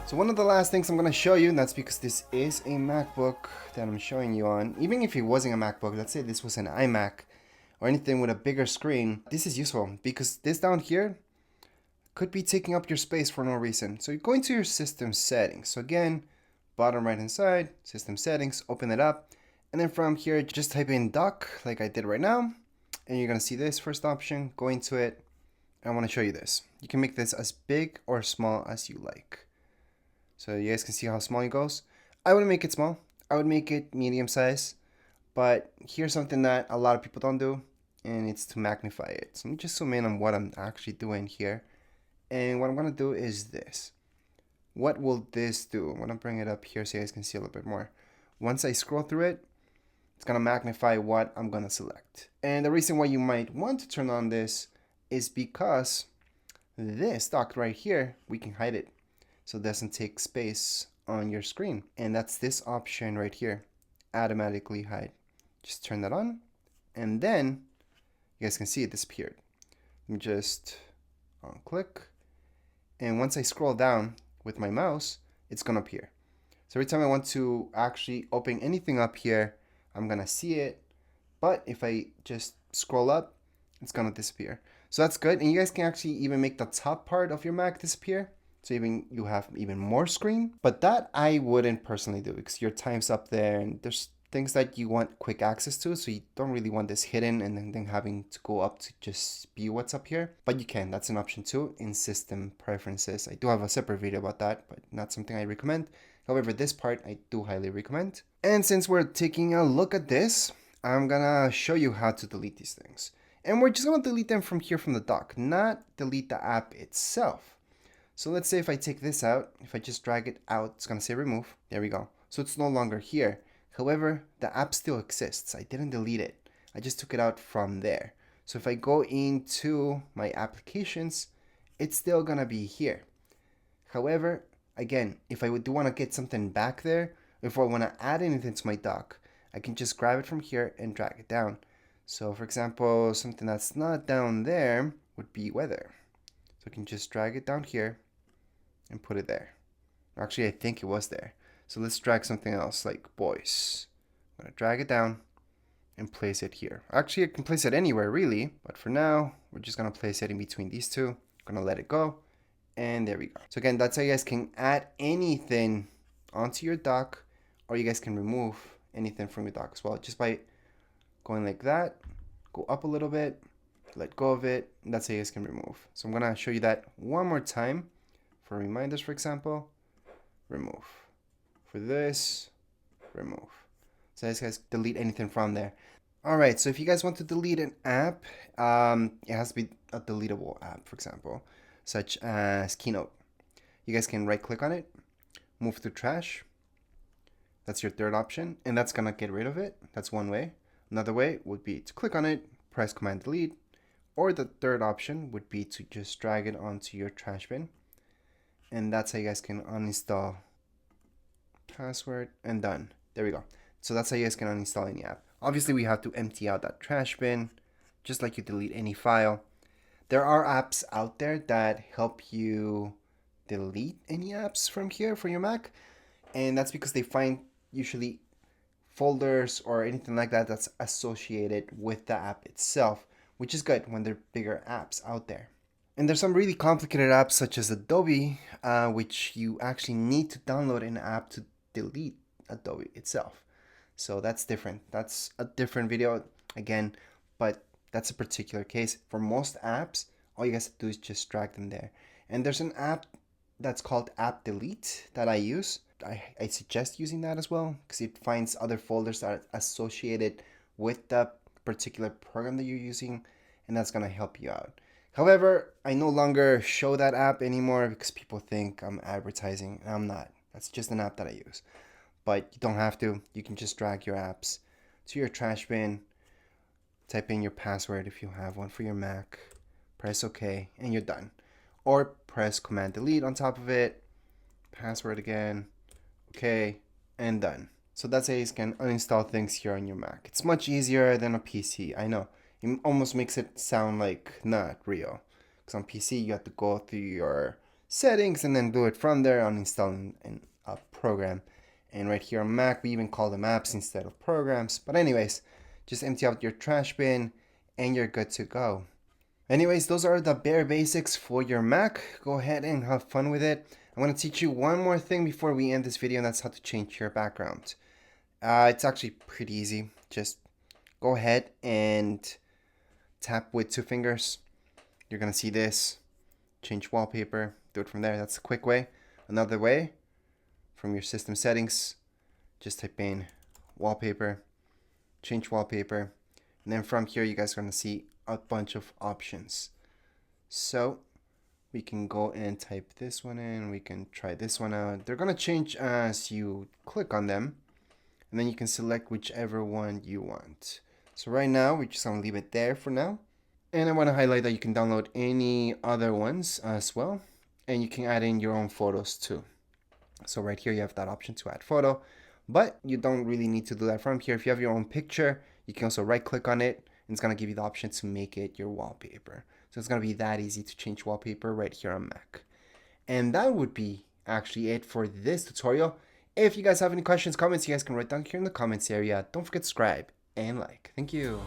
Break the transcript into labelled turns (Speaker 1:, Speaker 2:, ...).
Speaker 1: So one of the last things I'm going to show you, and that's because this is a MacBook that I'm showing you on. Even if it wasn't a MacBook, let's say this was an iMac or anything with a bigger screen, this is useful because this down here could be taking up your space for no reason. So you go into your system settings. So again, bottom right hand side, system settings, open it up. And then from here, just type in dock like I did right now. And you're going to see this first option, go into it. I want to show you this. You can make this as big or small as you like. So you guys can see how small it goes. I wouldn't make it small. I would make it medium size. But here's something that a lot of people don't do, and it's to magnify it. So let me just zoom in on what I'm actually doing here. And what I'm going to do is this. What will this do? I'm going to bring it up here so you guys can see a little bit more. Once I scroll through it, it's going to magnify what I'm going to select. And the reason why you might want to turn on this is because this dock right here, we can hide it, so it doesn't take space on your screen. And that's this option right here, automatically hide. Just turn that on, and then you guys can see it disappeared. Let me just click, and once I scroll down with my mouse, it's gonna appear. So every time I want to actually open anything up here, I'm gonna see it, but if I just scroll up, it's gonna disappear. So that's good, and you guys can actually even make the top part of your Mac disappear. So even you have even more screen, but that I wouldn't personally do because your time's up there and there's things that you want quick access to, so you don't really want this hidden and then having to go up to just be what's up here. But you can, that's an option too in system preferences. I do have a separate video about that, but not something I recommend. However, this part I do highly recommend. And since we're taking a look at this, I'm gonna show you how to delete these things. And we're just gonna delete them from here from the dock, not delete the app itself. So let's say if I take this out, if I just drag it out, it's gonna say remove. There we go. So it's no longer here. However, the app still exists. I didn't delete it. I just took it out from there. So if I go into my applications, it's still gonna be here. However, again, if I do wanna get something back there, if I wanna add anything to my dock, I can just grab it from here and drag it down. So for example, something that's not down there would be weather. So I can just drag it down here and put it there. Actually, I think it was there. So let's drag something else like boys. I'm gonna drag it down and place it here. Actually, I can place it anywhere really, but for now, we're just gonna place it in between these two. I'm gonna let it go, and there we go. So again, that's how you guys can add anything onto your dock, or you guys can remove anything from your dock as well, just by going like that, go up a little bit, let go of it, and that's how you guys can remove. So I'm gonna show you that one more time. For reminders, for example, remove. For this, remove. So you guys delete anything from there. Alright, so if you guys want to delete an app, it has to be a deletable app, for example, such as Keynote. You guys can right click on it, move to trash. That's your third option, and that's gonna get rid of it. That's one way. Another way would be to click on it, press Command Delete, or the third option would be to just drag it onto your trash bin. And that's how you guys can uninstall password and done. There we go. So that's how you guys can uninstall any app. Obviously, we have to empty out that trash bin, just like you delete any file. There are apps out there that help you delete any apps from here for your Mac, and that's because they find usually folders or anything like that that's associated with the app itself, which is good when there are bigger apps out there. And there's some really complicated apps such as Adobe, which you actually need to download an app to delete Adobe itself. So that's different. That's a different video again, but that's a particular case. For most apps, all you guys have to do is just drag them there. And there's an app that's called App Delete that I use. I suggest using that as well because it finds other folders that are associated with the particular program that you're using, and that's gonna help you out. However, I no longer show that app anymore because people think I'm advertising, and I'm not. That's just an app that I use. But you don't have to. You can just drag your apps to your trash bin, type in your password if you have one for your Mac, press OK, and you're done. Or press Command Delete on top of it, password again, OK, and done. So that's how you can uninstall things here on your Mac. It's much easier than a PC, I know. It almost makes it sound like not real. Because on PC, you have to go through your settings, and then do it from there on installing a program. And right here on Mac, we even call them apps instead of programs. But anyways, just empty out your trash bin and you're good to go. Anyways, those are the bare basics for your Mac. Go ahead and have fun with it. I'm going to teach you one more thing before we end this video, and that's how to change your background. It's actually pretty easy. Just go ahead and tap with 2 fingers. You're going to see this. Change wallpaper. Do it from there. That's a quick way. Another way, from your system settings, just type in wallpaper, change wallpaper, and then from here you guys are going to see a bunch of options. So we can go and type this one in, we can try this one out. They're going to change as you click on them, and then you can select whichever one you want. So right now we're just going to leave it there for now, and I want to highlight that you can download any other ones as well, and you can add in your own photos too. So right here you have that option to add photo, but you don't really need to do that from here. If you have your own picture, you can also right click on it, and it's going to give you the option to make it your wallpaper. So it's going to be that easy to change wallpaper right here on Mac. And that would be actually it for this tutorial. If you guys have any questions, comments, you guys can write down here in the comments area. Don't forget to subscribe and like. Thank you.